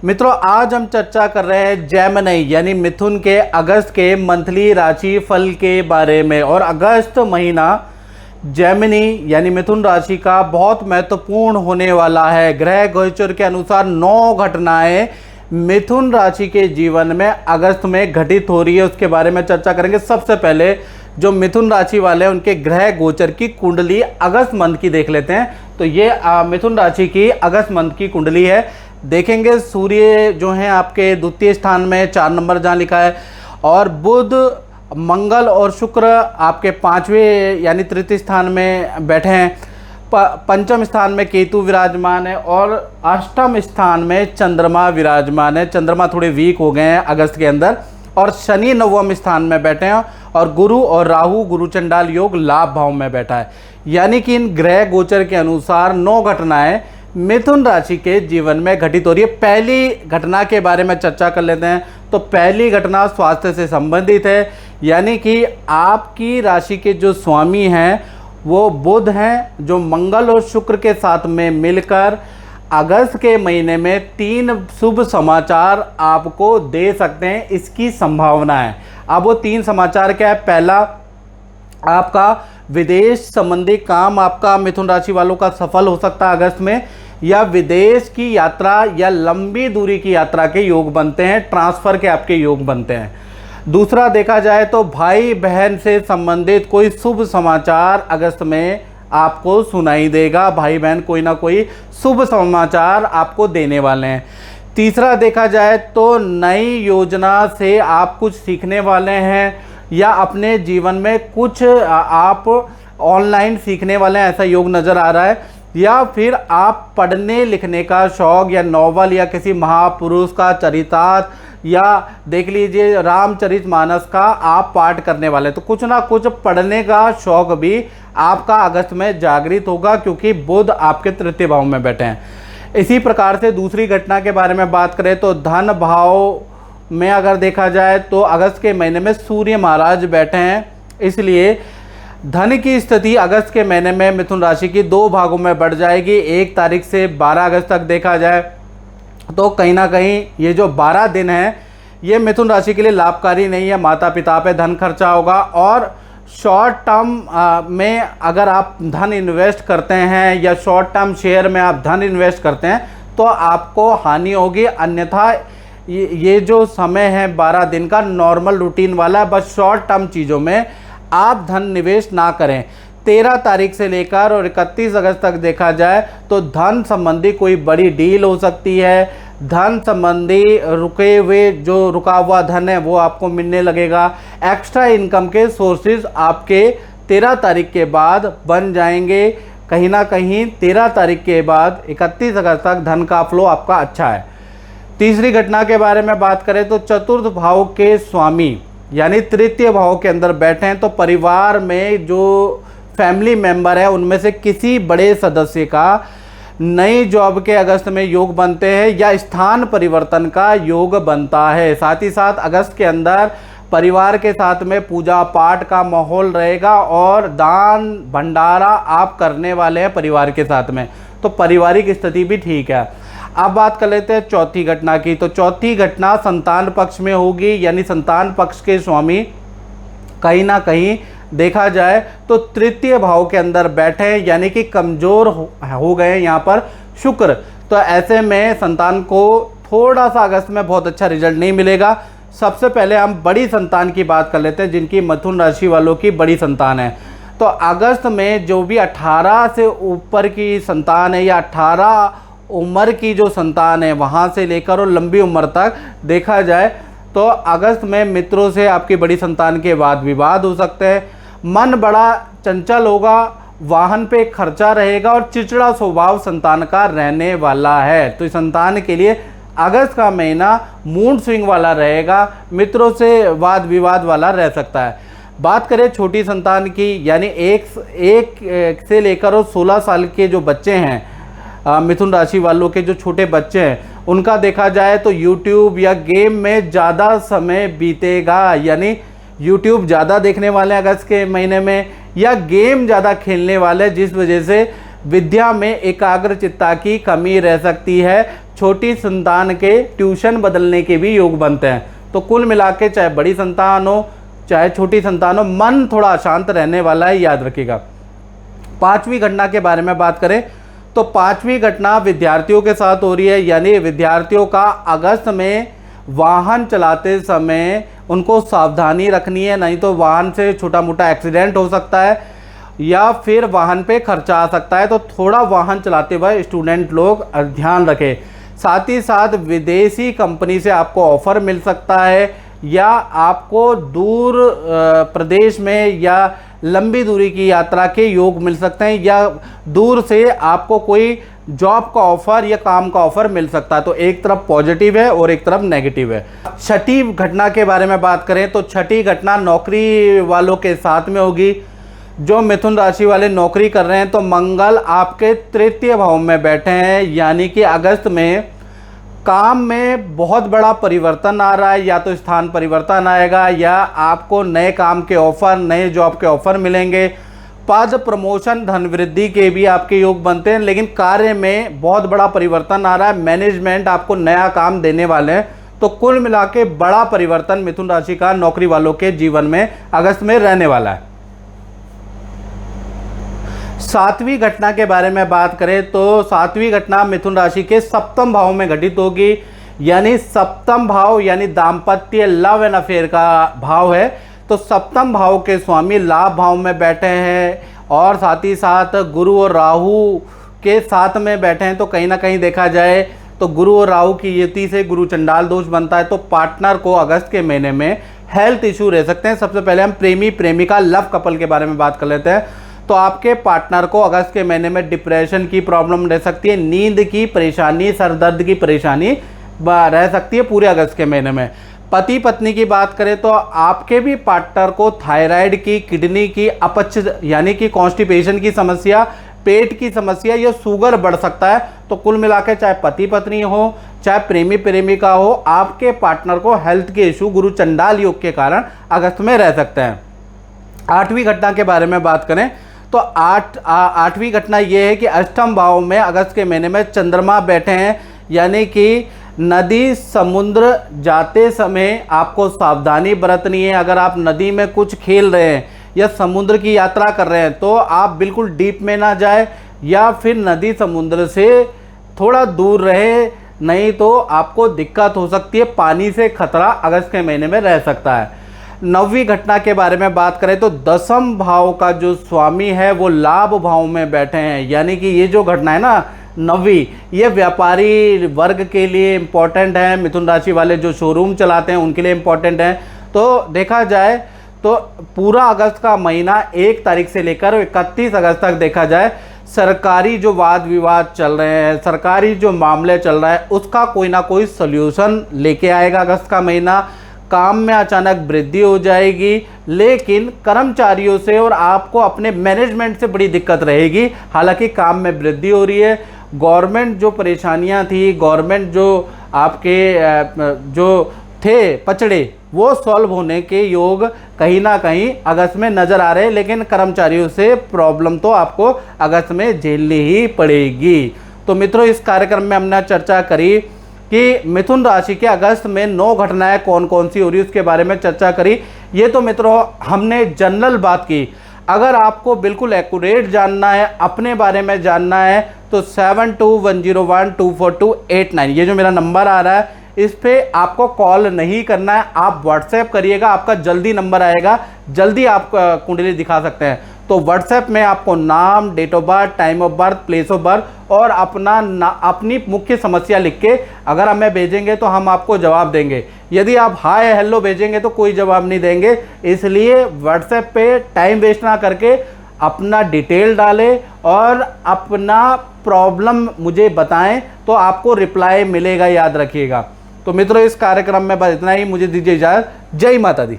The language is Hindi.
मित्रों, आज हम चर्चा कर रहे हैं जेमिनी यानी मिथुन के अगस्त के मंथली राशि फल के बारे में। और अगस्त महीना जेमिनी यानी मिथुन राशि का बहुत महत्वपूर्ण होने वाला है। ग्रह गोचर के अनुसार 9 घटनाएं मिथुन राशि के जीवन में अगस्त में घटित हो रही है, उसके बारे में चर्चा करेंगे। सबसे पहले जो मिथुन राशि वाले हैं उनके ग्रह गोचर की कुंडली अगस्त मंथ की देख लेते हैं। तो ये मिथुन राशि की अगस्त मंथ की कुंडली है। देखेंगे सूर्य जो है आपके द्वितीय स्थान में 4 नंबर जहाँ लिखा है, और बुध, मंगल और शुक्र आपके 5वें यानी तृतीय स्थान में बैठे हैं। पंचम स्थान में केतु विराजमान है और अष्टम स्थान में चंद्रमा विराजमान है। चंद्रमा थोड़े वीक हो गए हैं अगस्त के अंदर। और शनि 9वें स्थान में बैठे हैं और गुरु और राहु गुरु चंडाल योग लाभ भाव में बैठा है। यानी कि इन ग्रह गोचर के अनुसार 9 घटनाएं मिथुन राशि के जीवन में घटित हो रही है। पहली घटना के बारे में चर्चा कर लेते हैं। तो पहली घटना स्वास्थ्य से संबंधित है, यानी कि आपकी राशि के जो स्वामी हैं वो बुध हैं, जो मंगल और शुक्र के साथ में मिलकर अगस्त के महीने में 3 शुभ समाचार आपको दे सकते हैं, इसकी संभावना है। अब वो 3 समाचार क्या है? पहला, आपका विदेश संबंधी काम आपका मिथुन राशि वालों का सफल हो सकता है अगस्त में, या विदेश की यात्रा या लंबी दूरी की यात्रा के योग बनते हैं, ट्रांसफ़र के आपके योग बनते हैं। दूसरा देखा जाए तो भाई बहन से संबंधित कोई शुभ समाचार अगस्त में आपको सुनाई देगा। भाई बहन कोई ना कोई शुभ समाचार आपको देने वाले हैं। तीसरा देखा जाए तो नई योजना से आप कुछ सीखने वाले हैं, या अपने जीवन में कुछ आप ऑनलाइन सीखने वाले हैं, ऐसा योग नज़र आ रहा है। या फिर आप पढ़ने लिखने का शौक़, या नॉवल या किसी महापुरुष का चरितार्थ, या देख लीजिए रामचरितमानस का आप पाठ करने वाले, तो कुछ ना कुछ पढ़ने का शौक़ भी आपका अगस्त में जागृत होगा, क्योंकि बुध आपके तृतीय भाव में बैठे हैं। इसी प्रकार से दूसरी घटना के बारे में बात करें तो धन भाव में अगर देखा जाए तो अगस्त के महीने में सूर्य महाराज बैठे हैं, इसलिए धन की स्थिति अगस्त के महीने में मिथुन राशि की 2 भागों में बढ़ जाएगी। 1 तारीख से 12 अगस्त तक देखा जाए तो कहीं ना कहीं ये जो 12 दिन हैं ये मिथुन राशि के लिए लाभकारी नहीं है। माता पिता पे धन खर्चा होगा, और शॉर्ट टर्म में अगर आप धन इन्वेस्ट करते हैं या शॉर्ट टर्म शेयर में आप धन इन्वेस्ट करते हैं तो आपको हानि होगी। अन्यथा ये जो समय है 12 दिन का नॉर्मल रूटीन वाला, बस शॉर्ट टर्म चीज़ों में आप धन निवेश ना करें। 13 तारीख से लेकर और 31 अगस्त तक देखा जाए तो धन संबंधी कोई बड़ी डील हो सकती है। धन संबंधी रुका हुआ धन है वो आपको मिलने लगेगा। एक्स्ट्रा इनकम के सोर्सेज आपके 13 तारीख के बाद बन जाएंगे। कहीं ना कहीं 13 तारीख के बाद 31 अगस्त तक धन का फ्लो आपका अच्छा है। तीसरी घटना के बारे में बात करें तो चतुर्थ भाव के स्वामी यानी तृतीय भाव के अंदर बैठे हैं, तो परिवार में जो फैमिली मेंबर है उनमें से किसी बड़े सदस्य का नई जॉब के अगस्त में योग बनते हैं, या स्थान परिवर्तन का योग बनता है। साथ ही साथ अगस्त के अंदर परिवार के साथ में पूजा पाठ का माहौल रहेगा, और दान भंडारा आप करने वाले हैं परिवार के साथ में, तो पारिवारिक स्थिति भी ठीक है। अब बात कर लेते हैं चौथी घटना की। तो चौथी घटना संतान पक्ष में होगी, यानी संतान पक्ष के स्वामी कहीं ना कहीं देखा जाए तो तृतीय भाव के अंदर बैठे, यानी कि कमज़ोर हो गए यहाँ पर शुक्र। तो ऐसे में संतान को थोड़ा सा अगस्त में बहुत अच्छा रिजल्ट नहीं मिलेगा। सबसे पहले हम बड़ी संतान की बात कर लेते हैं, जिनकी मिथुन राशि वालों की बड़ी संतान है। तो अगस्त में जो भी 18 से ऊपर की संतान है, या 18 उम्र की जो संतान है, वहाँ से लेकर और लंबी उम्र तक देखा जाए तो अगस्त में मित्रों से आपकी बड़ी संतान के वाद विवाद हो सकते हैं। मन बड़ा चंचल होगा, वाहन पे खर्चा रहेगा, और चिड़चिड़ा स्वभाव संतान का रहने वाला है। तो संतान के लिए अगस्त का महीना मूड स्विंग वाला रहेगा, मित्रों से वाद विवाद वाला रह सकता है। बात करें छोटी संतान की, यानी एक से लेकर और 16 साल के जो बच्चे हैं मिथुन राशि वालों के जो छोटे बच्चे हैं, उनका देखा जाए तो YouTube या गेम में ज़्यादा समय बीतेगा, यानी YouTube ज़्यादा देखने वाले अगस्त के महीने में, या गेम ज़्यादा खेलने वाले, जिस वजह से विद्या में एकाग्रचित्ता की कमी रह सकती है। छोटी संतान के ट्यूशन बदलने के भी योग बनते हैं। तो कुल मिला के चाहे बड़ी संतान हो चाहे छोटी संतान हो, मन थोड़ा अशांत रहने वाला है, याद रखिएगा। पांचवी घटना के बारे में बात करें तो पांचवी घटना विद्यार्थियों के साथ हो रही है, यानी विद्यार्थियों का अगस्त में वाहन चलाते समय उनको सावधानी रखनी है, नहीं तो वाहन से छोटा मोटा एक्सीडेंट हो सकता है या फिर वाहन पे खर्चा आ सकता है। तो थोड़ा वाहन चलाते हुए स्टूडेंट लोग ध्यान रखें। साथ ही साथ विदेशी कंपनी से आपको ऑफर मिल सकता है या आपको दूर प्रदेश में या लंबी दूरी की यात्रा के योग मिल सकते हैं या दूर से आपको कोई जॉब का ऑफर या काम का ऑफर मिल सकता है। तो एक तरफ पॉजिटिव है और एक तरफ नेगेटिव है। छठी घटना के बारे में बात करें तो छठी घटना नौकरी वालों के साथ में होगी। जो मिथुन राशि वाले नौकरी कर रहे हैं तो मंगल आपके तृतीय भाव में बैठे हैं, यानी कि अगस्त में काम में बहुत बड़ा परिवर्तन आ रहा है, या तो स्थान परिवर्तन आएगा या आपको नए काम के ऑफर, नए जॉब के ऑफर मिलेंगे। पद प्रमोशन धन वृद्धि के भी आपके योग बनते हैं, लेकिन कार्य में बहुत बड़ा परिवर्तन आ रहा है। मैनेजमेंट आपको नया काम देने वाले हैं। तो कुल मिला के बड़ा परिवर्तन मिथुन राशि का नौकरी वालों के जीवन में अगस्त में रहने वाला है। सातवीं घटना के बारे में बात करें तो सातवीं घटना मिथुन राशि के सप्तम भाव में घटित होगी, यानी सप्तम भाव यानी दाम्पत्य, लव एंड अफेयर का भाव है। तो सप्तम भाव के स्वामी लाभ भाव में बैठे हैं और साथ ही साथ गुरु और राहु के साथ में बैठे हैं। तो कहीं ना कहीं देखा जाए तो गुरु और राहु की युति से गुरु चंडाल दोष बनता है। तो पार्टनर को अगस्त के महीने में हेल्थ इशू रह सकते हैं। सबसे पहले हम प्रेमी प्रेमिका लव कपल के बारे में बात कर लेते हैं। तो आपके पार्टनर को अगस्त के महीने में डिप्रेशन की प्रॉब्लम रह सकती है, नींद की परेशानी, सर दर्द की परेशानी रह सकती है पूरे अगस्त के महीने में। पति पत्नी की बात करें तो आपके भी पार्टनर को थायराइड की, किडनी की, अपच यानी कि कॉन्स्टिपेशन की समस्या, पेट की समस्या या शुगर बढ़ सकता है। तो कुल मिला के चाहे पति पत्नी हो चाहे प्रेमी प्रेमिका हो, आपके पार्टनर को हेल्थ के इशू गुरु चंडाल योग के कारण अगस्त में रह सकते हैं। आठवीं घटना के बारे में बात करें तो आठवीं घटना यह है कि अष्टम भाव में अगस्त के महीने में चंद्रमा बैठे हैं, यानी कि नदी समुद्र जाते समय आपको सावधानी बरतनी है। अगर आप नदी में कुछ खेल रहे हैं या समुद्र की यात्रा कर रहे हैं तो आप बिल्कुल डीप में ना जाए या फिर नदी समुद्र से थोड़ा दूर रहे, नहीं तो आपको दिक्कत हो सकती है। पानी से खतरा अगस्त के महीने में रह सकता है। नौवीं घटना के बारे में बात करें तो दसम भाव का जो स्वामी है वो लाभ भाव में बैठे हैं, यानी कि ये जो घटना है ना नौवीं, ये व्यापारी वर्ग के लिए इम्पोर्टेंट है। मिथुन राशि वाले जो शोरूम चलाते हैं उनके लिए इम्पोर्टेंट है। तो देखा जाए तो पूरा अगस्त का महीना 1 तारीख से लेकर 31 अगस्त तक देखा जाए, सरकारी जो वाद विवाद चल रहे हैं, सरकारी जो मामले चल रहा है, उसका कोई ना कोई सल्यूशन लेके आएगा अगस्त का महीना। काम में अचानक वृद्धि हो जाएगी, लेकिन कर्मचारियों से और आपको अपने मैनेजमेंट से बड़ी दिक्कत रहेगी। हालांकि काम में वृद्धि हो रही है। गवर्नमेंट जो परेशानियां थी, गवर्नमेंट जो आपके जो थे पचड़े, वो सॉल्व होने के योग कहीं ना कहीं अगस्त में नज़र आ रहे हैं, लेकिन कर्मचारियों से प्रॉब्लम तो आपको अगस्त में झेलनी ही पड़ेगी। तो मित्रों, इस कार्यक्रम में हमने चर्चा करी कि मिथुन राशि के अगस्त में 9 घटनाएं कौन कौन सी हो रही उसके बारे में चर्चा करी। ये तो मित्रों हमने जनरल बात की। अगर आपको बिल्कुल एक्यूरेट जानना है, अपने बारे में जानना है, तो 7210124289 ये जो मेरा नंबर आ रहा है, इस पे आपको कॉल नहीं करना है, आप व्हाट्सएप करिएगा। आपका जल्दी नंबर आएगा, जल्दी आप कुंडली दिखा सकते हैं। तो व्हाट्सएप में आपको नाम, date of birth, time of birth, place of birth और अपनी मुख्य समस्या लिख के अगर हमें भेजेंगे तो हम आपको जवाब देंगे। यदि आप हाय हेलो भेजेंगे तो कोई जवाब नहीं देंगे। इसलिए व्हाट्सएप पे टाइम वेस्ट ना करके अपना डिटेल डालें और अपना प्रॉब्लम मुझे बताएं, तो आपको रिप्लाई मिलेगा, याद रखिएगा। तो मित्रों, इस कार्यक्रम में बस इतना ही। मुझे दीजिए इजाज़त। जय माता दी।